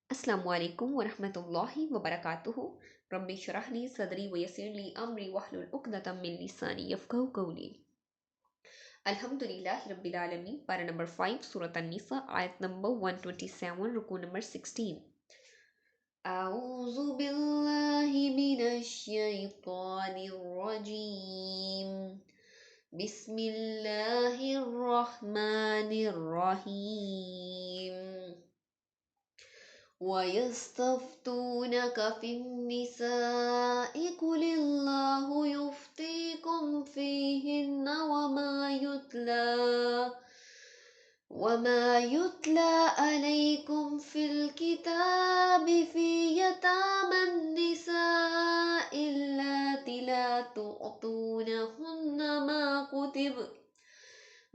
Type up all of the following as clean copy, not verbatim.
अस्सलामु अलैकुम वरहमतुल्लाहि वबरकातुहु। रब्बि इश्रह ली सदरी वयस्सिर ली अमरी वहलुल उक़दतम मिन लिसानी यफ़क़हू क़ौली। अल्हम्दुलिल्लाहि रब्बिल आलमीन। पारा नंबर 5 सूरत अन-निसा, आयत नंबर 127, रुकू नंबर 16। अऊज़ु बिल्लाहि मिनश शैतानिर रजीम। बिस्मिल्लाहिर रहमानिर रहीम। वयस्तफ्तूनक फिन्निसाइ कुलिल्लाहु युफ्तीकुम फीहिन्ना वमा युत्ला अलैकुम फिल किताबि फी यतामन निसाइ इल्लाती ला तुअतूनहुन्ना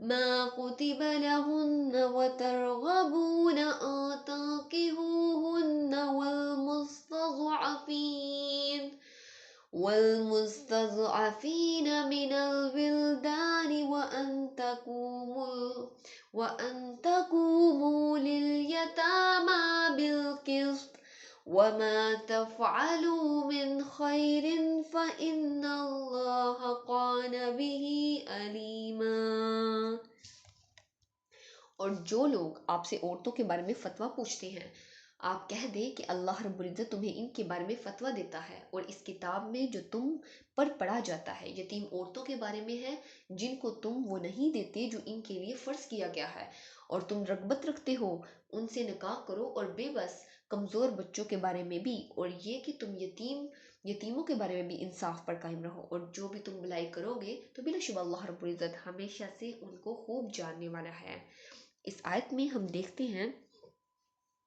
ما كتب لهن وترغبون أن تنكحوهن والمستضعفين من الولدان وأن تقوموا لليتامى بالقسط وما تفعلوا من خير فإن الله كان به عليما۔ اور جو لوگ آپ سے عورتوں کے بارے میں فتویٰ پوچھتے ہیں، آپ کہہ دیں کہ اللہ رب العزت تمہیں ان کے بارے میں فتویٰ دیتا ہے، اور اس کتاب میں جو تم پر پڑھا جاتا ہے یتیم عورتوں کے بارے میں ہے، جن کو تم وہ نہیں دیتے جو ان کے لیے فرض کیا گیا ہے، اور تم رغبت رکھتے ہو ان سے نکاح کرو، اور بے بس کمزور بچوں کے بارے میں بھی، اور یہ کہ تم یتیموں کے بارے میں بھی انصاف پر قائم رہو، اور جو بھی تم بھلائی کرو گے تو بلا شبہ اللہ رب العزت ہمیشہ سے ان کو خوب جاننے والا ہے۔ اس آیت میں ہم دیکھتے ہیں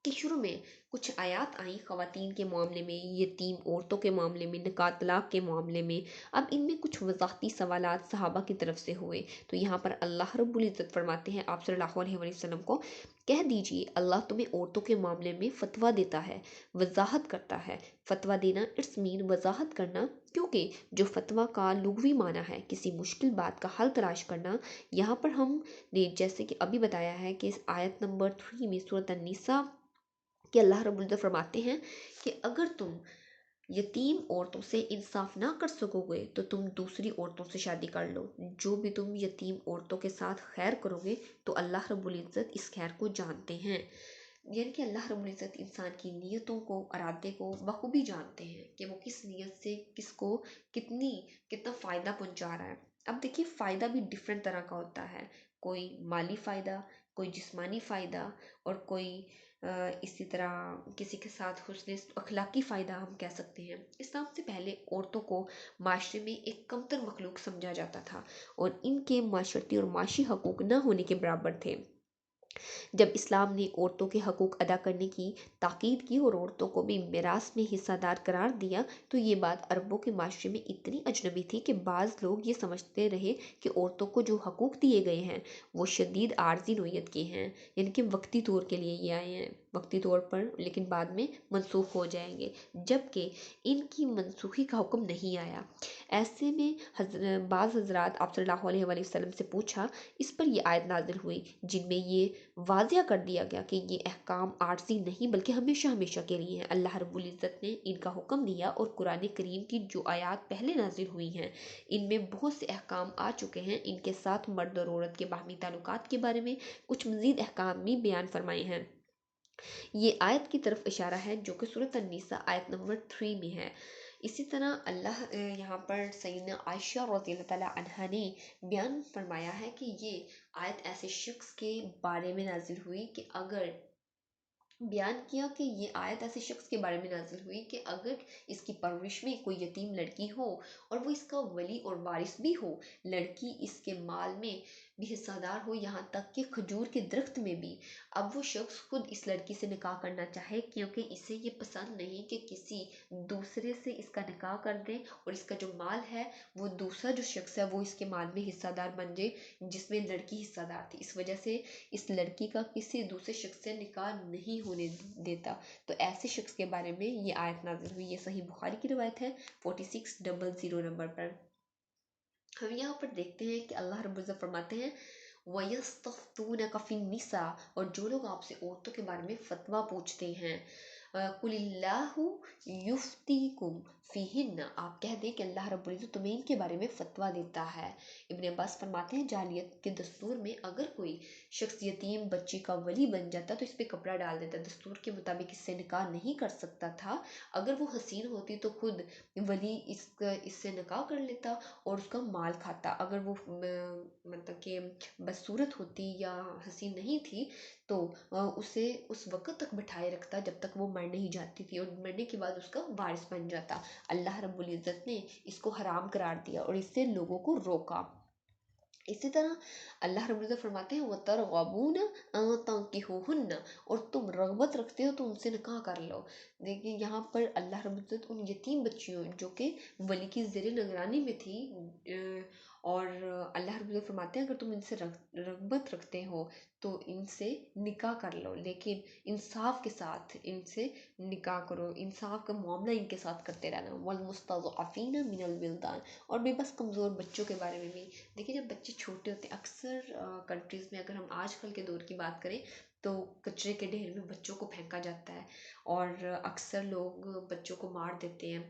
کہ شروع میں کچھ آیات آئیں خواتین کے معاملے میں، یتیم عورتوں کے معاملے میں، نکاح طلاق کے معاملے میں۔ اب ان میں کچھ وضاحتی سوالات صحابہ کی طرف سے ہوئے، تو یہاں پر اللہ رب العزت فرماتے ہیں آپ صلی اللہ علیہ وسلم کو، کہہ دیجئے اللہ تمہیں عورتوں کے معاملے میں فتویٰ دیتا ہے، وضاحت کرتا ہے۔ فتویٰ دینا اٹس مین وضاحت کرنا، کیونکہ جو فتویٰ کا لغوی معنی ہے کسی مشکل بات کا حل تلاش کرنا، یہاں پر ہم نے جیسے کہ ابھی بتایا ہے کہ اس آیت نمبر 3 میں سورۃ النساء کہ اللہ رب العزت فرماتے ہیں کہ اگر تم یتیم عورتوں سے انصاف نہ کر سکو گے تو تم دوسری عورتوں سے شادی کر لو، جو بھی تم یتیم عورتوں کے ساتھ خیر کرو گے تو اللہ رب العزت اس خیر کو جانتے ہیں۔ یعنی کہ اللہ رب العزت انسان کی نیتوں کو، ارادے کو بخوبی جانتے ہیں کہ وہ کس نیت سے کس کو کتنا فائدہ پہنچا رہا ہے۔ اب دیکھیے فائدہ بھی ڈیفرنٹ طرح کا ہوتا ہے، کوئی مالی فائدہ، کوئی جسمانی فائدہ، اور کوئی اسی طرح کسی کے ساتھ حسن اخلاقی فائدہ ہم کہہ سکتے ہیں۔ اسلام سے پہلے عورتوں کو معاشرے میں ایک کمتر مخلوق سمجھا جاتا تھا، اور ان کے معاشرتی اور معاشی حقوق نہ ہونے کے برابر تھے۔ جب اسلام نے عورتوں کے حقوق ادا کرنے کی تاکید کی اور عورتوں کو بھی میراث میں حصہ دار قرار دیا، تو یہ بات عربوں کے معاشرے میں اتنی اجنبی تھی کہ بعض لوگ یہ سمجھتے رہے کہ عورتوں کو جو حقوق دیے گئے ہیں وہ شدید عارضی نوعیت کے ہیں، یعنی کہ وقتی طور کے لیے یہ آئے ہیں، وقتی طور پر، لیکن بعد میں منسوخ ہو جائیں گے، جبکہ ان کی منسوخی کا حکم نہیں آیا۔ ایسے میں بعض حضرات آپ صلی اللہ علیہ وسلم سے پوچھا، اس پر یہ آیت نازل ہوئی جن میں یہ واضح کر دیا گیا کہ یہ احکام عارضی نہیں بلکہ ہمیشہ ہمیشہ کے لیے ہیں۔ اللہ رب العزت نے ان کا حکم دیا، اور قرآن کریم کی جو آیات پہلے نازل ہوئی ہیں ان میں بہت سے احکام آ چکے ہیں، ان کے ساتھ مرد اور عورت کے باہمی تعلقات کے بارے میں کچھ مزید احکام بھی بیان فرمائے ہیں۔ یہ آیت کی طرف اشارہ ہے جو کہ سورۃ النساء آیت نمبر 3 میں ہے۔ اسی طرح اللہ یہاں پر سیدنا عائشہ رضی اللہ تعالیٰ عنہا نے بیان فرمایا ہے کہ یہ آیت ایسے شخص کے بارے میں نازل ہوئی کہ بیان کیا کہ یہ آیت ایسے شخص کے بارے میں نازل ہوئی کہ اگر اس کی پرورش میں کوئی یتیم لڑکی ہو اور وہ اس کا ولی اور وارث بھی ہو، لڑکی اس کے مال میں بھی حصہ دار ہو، یہاں تک کہ کھجور کے درخت میں بھی، اب وہ شخص خود اس لڑکی سے نکاح کرنا چاہے کیونکہ اسے یہ پسند نہیں کہ کسی دوسرے سے اس کا نکاح کر دیں، اور اس کا جو مال ہے وہ دوسرا جو شخص ہے وہ اس کے مال میں حصہ دار بن جائے جس میں لڑکی حصہ دار تھی، اس وجہ سے اس لڑکی کا کسی دوسرے شخص سے نکاح نہیں ہونے دیتا، تو ایسے شخص کے بارے میں یہ آیت نازل ہوئی۔ یہ صحیح بخاری کی روایت ہے 4600 نمبر پر۔ ہم یہاں پر دیکھتے ہیں کہ اللہ رب العزت فرماتے ہیں وَيَسْتَفْتُونَكَ فِي النِّسَاءِ، اور جو لوگ آپ سے عورتوں کے بارے میں فتویٰ پوچھتے ہیں، कुलिल्लाहु युफ्तीकुम फीहिन्ना, आप कह दें कि अल्लाह रब्बुल इज़्ज़त तुम्हें इनके बारे में फतवा देता है। इब्न अब्बास फरमाते हैं जाहिलियत के दस्तूर में अगर कोई शख्स यतीम बच्ची का वली बन जाता तो इस पे कपड़ा डाल देता, दस्तूर के मुताबिक इससे निकाह नहीं कर सकता था। अगर वो हसीन होती तो खुद वली इससे निकाह कर लेता और उसका माल खाता। अगर वो मतलब कि बदसूरत होती या हसीन नहीं थी तो उसे उस वक़्त तक बिठाए रखता जब तक वो मर नहीं जाती थी, और मरने के बाद उसका वारिस बन जाता। अल्लाह रब्बुल इज़्ज़त ने इसको हराम करार दिया और इससे लोगों को रोका। इसी तरह अल्लाह रब्बुल इज़्ज़त फरमाते हैं वतरगबून अन तंकिहुहुन्न, और तुम रगबत रखते हो तो उनसे निकाह कर लो। देखिए यहाँ पर अल्लाह रब्बुल इज़्ज़त उन यतीम बच्चियों जो कि वली की ज़ेर निगरानी में थी, और अल्लाह रब्बुल इज़्ज़त फरमाते हैं अगर तुम इनसे रगबत रखते हो तो इनसे निकाह कर लो, लेकिन इंसाफ के साथ इनसे निकाह करो, इंसाफ का मामला इनके साथ करते रहना। वल मुस्तज़अफ़ीन मिनल विल्दान, और बेबस कमज़ोर बच्चों के बारे में भी देखिए। जब बच्चे छोटे होते हैं अक्सर कंट्रीज़ में, अगर हम आजकल के दौर की बात करें तो कचरे के ढेर में बच्चों को फेंका जाता है और अक्सर लोग बच्चों को मार देते हैं।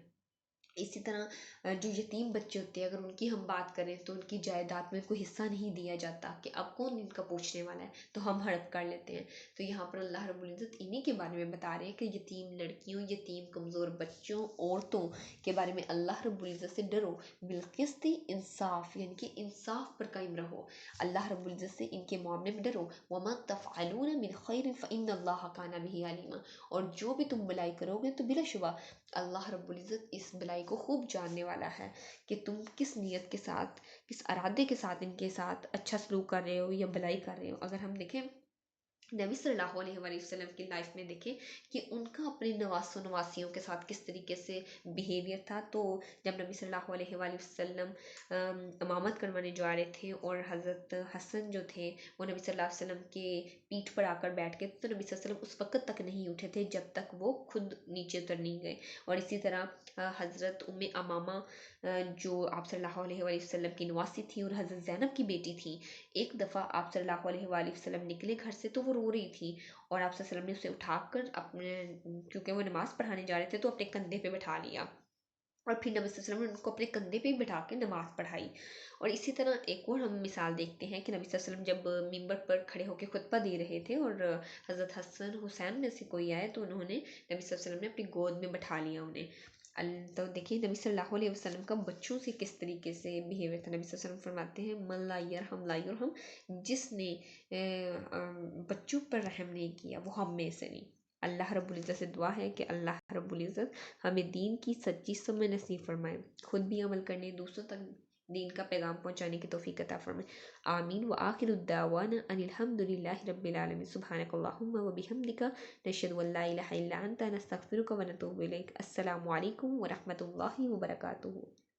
इसी तरह जो यतीम बच्चे होते हैं अगर उनकी हम बात करें तो उनकी जायदाद में कोई हिस्सा नहीं दिया जाता कि अब कौन इनका पूछने वाला है, तो हम हड़प कर लेते हैं। तो यहाँ पर अल्लाह रब्बुल इज़्ज़त इन्हीं के बारे में बता रहे हैं कि यतीम लड़कियों, यतीम कमज़ोर बच्चों, औरतों के बारे में अल्लाह रब्बुल इज़्ज़त से डरो, बिलकिस्ती इंसाफ, यानी कि इंसाफ पर कायम रहो। अल्लाह रब्बुल इज़्ज़त से इनके मामले में डरो। वमा तफ़अलून मिन खैरिन फ़इन्नल्लाह काना बिही अलीमा, और जो भी तुम भलाई करोगे तो बिलाशुबा अल्लाह रब्बुल इज़्ज़त इस भलाई को खूब जानने वाला है कि तुम किस नीयत के साथ, किस इरादे के साथ इनके साथ अच्छा सलूक कर रहे हो या भलाई कर रहे हो। अगर हम देखें नबी सल्लल्लाहु अलैहि वसल्लम की लाइफ में देखें कि उनका अपने नवासों नवासियों के साथ किस तरीके से बिहेवियर था। तो जब नबी सल्लल्लाहु अलैहि वसल्लम इमामत करवाने जा रहे थे और हज़रत हसन जो थे वो नबी सल्लल्लाहु अलैहि वसल्लम के पीठ पर आकर बैठ गए, तो नबी सल्लल्लाहु अलैहि वसल्लम उस वक़्त तक नहीं उठे थे जब तक वो खुद नीचे उतर नहीं गए। और इसी तरह हज़रत उम्मे अमामा जो आप सल्लल्लाहु अलैहि वसल्लम की नवासी थी और हज़रत ज़ैनब की बेटी थी, एक दफ़ा आप सल्लल्लाहु अलैहि वसल्लम निकले घर से तो वो रो रही थी और आप सल्लल्लाहु अलैहि वसल्लम ने उसे उठाकर अपने, क्योंकि वो नमाज़ पढ़ाने जा रहे थे तो अपने कंधे पे बैठा लिया और फिर नबी सल्लल्लाहु अलैहि वसल्लम ने उनको अपने कंधे पे बिठा के नमाज़ पढ़ाई। और इसी तरह एक और हम मिसाल देखते हैं कि नबी सल्लल्लाहु अलैहि वसल्लम जब मिंबर पर खड़े होकर खुतबा दे रहे थे और हज़रत हसन हुसैन में से कोई आए तो उन्होंने नबी सल्लल्लाहु अलैहि वसल्लम ने अपनी गोद में बैठा लिया उन्हें। तो देखिए नबी सल्लल्लाहु अलैहि वसल्लम का बच्चों से किस तरीके से बिहेवियर था। नबी सल्लल्लाहु अलैहि वसल्लम फरमाते हैं मन ला यरहम ला युरहम, जिसने बच्चों पर रहम नहीं किया वो हम में से नहीं। अल्लाह रब्बुल इज़्ज़त से दुआ है कि अल्लाह रब्बुल इज़्ज़त हमें दीन की सच्ची समझ नसीब फरमाए, खुद भी अमल करने, दूसरों तक दीन का पैगाम पहुंचाने की तौफीक अता फरमाए। आमीन व आखिरु दावाना अनिल हम्दुलिल्लाहि रब्बिल आलमीन। सुब्हानकल्लाहुम्मा व बिहम्दिका नशहदु अन ला इलाहा इल्ला अंता नस्तगफिरुका व नतूबु इलैक। अस्सलामु अलैकुम व रहमतुल्लाहि व बरकातुहू।